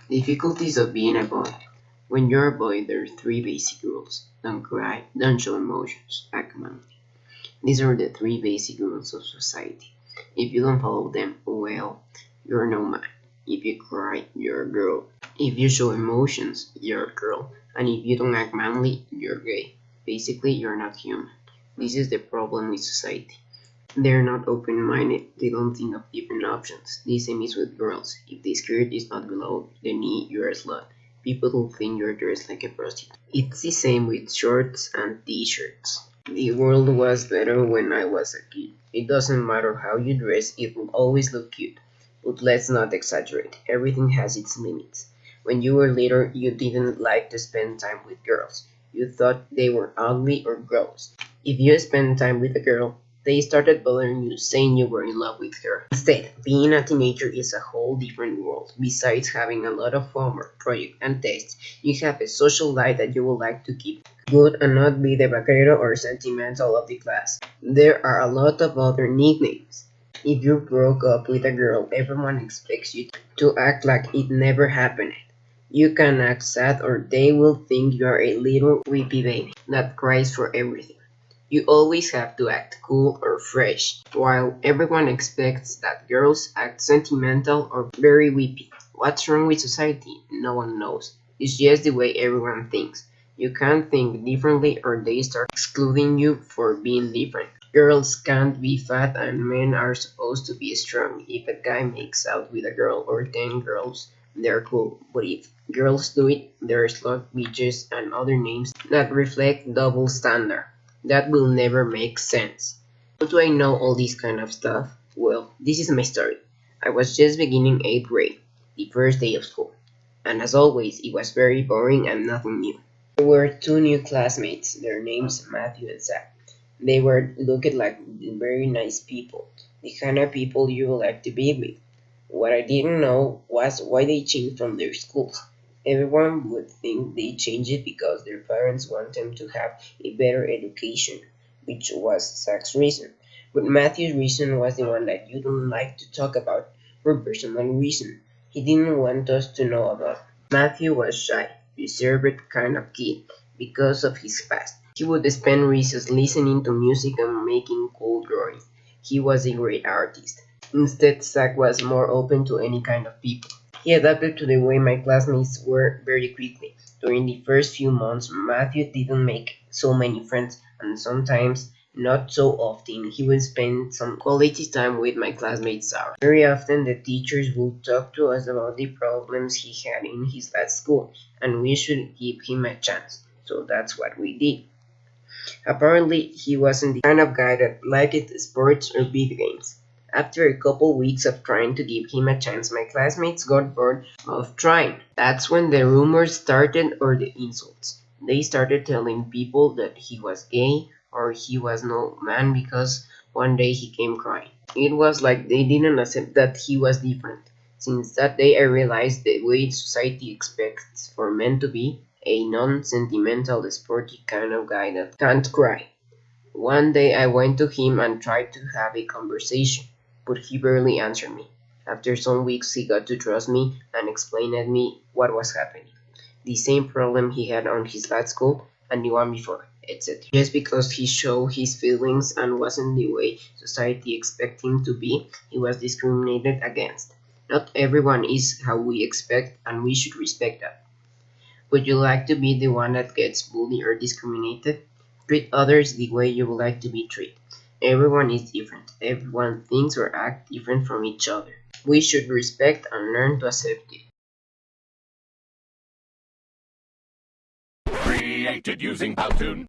Difficulties of being a boy. When you're a boy, there are three basic rules. Don't cry, don't show emotions, act manly. These are the three basic rules of society. If you don't follow them, well, you're no man. If you cry, you're a girl. If you show emotions, you're a girl. And if you don't act manly, you're gay. Basically, you're not human. This is the problem with society. They're not open-minded, they don't think of different options. The same is with girls. If the skirt is not below the knee, you're a slut. People will think you're dressed like a prostitute. It's the same with shorts and t-shirts. The world was better when I was a kid. It doesn't matter how you dress, it will always look cute. But let's not exaggerate. Everything has its limits. When you were little, you didn't like to spend time with girls. You thought they were ugly or gross. If you spent time with a girl, they started bothering you, saying you were in love with her. Instead, being a teenager is a whole different world. Besides having a lot of homework, projects, and tests, you have a social life that you would like to keep good and not be the vaquero or sentimental of the class. There are a lot of other nicknames. If you broke up with a girl, everyone expects you to act like it never happened. You can act sad or they will think you are a little weepy baby that cries for everything. You always have to act cool or fresh, while everyone expects that girls act sentimental or very weepy. What's wrong with society? No one knows. It's just the way everyone thinks. You can't think differently or they start excluding you for being different. Girls can't be fat and men are supposed to be strong. If a guy makes out with a girl or 10 girls, they're cool. But if girls do it, they're slut, bitches, and other names that reflect double standard. That will never make sense. How do I know all this kind of stuff? Well, this is my story. I was just beginning 8th grade, the first day of school. And as always, it was very boring and nothing new. There were two new classmates, their names Matthew and Zach. They were looking like very nice people, the kind of people you would like to be with. What I didn't know was why they changed from their schools. Everyone would think they changed it because their parents want them to have a better education, which was Zach's reason. But Matthew's reason was the one that you don't like to talk about for personal reason. He didn't want us to know about. Matthew was shy, reserved kind of kid because of his past. He would spend recess listening to music and making cool drawings. He was a great artist. Instead, Zach was more open to any kind of people. He adapted to the way my classmates were very quickly. During the first few months, Matthew didn't make so many friends, and sometimes, not so often, he would spend some quality time with my classmate Sarah. Very often, the teachers would talk to us about the problems he had in his last school, and we should give him a chance. So that's what we did. Apparently, he wasn't the kind of guy that liked sports or video games. After a couple weeks of trying to give him a chance, my classmates got bored of trying. That's when the rumors started or the insults. They started telling people that he was gay or he was no man because one day he came crying. It was like they didn't accept that he was different. Since that day, I realized the way society expects for men to be a non-sentimental, sporty kind of guy that can't cry. One day I went to him and tried to have a conversation, but he barely answered me. After some weeks he got to trust me and explained to me what was happening. The same problem he had on his last school and the one before, etc. Just because he showed his feelings and wasn't the way society expected him to be, he was discriminated against. Not everyone is how we expect and we should respect that. Would you like to be the one that gets bullied or discriminated? Treat others the way you would like to be treated. Everyone is different. Everyone thinks or acts different from each other. We should respect and learn to accept it. Created using Powtoon.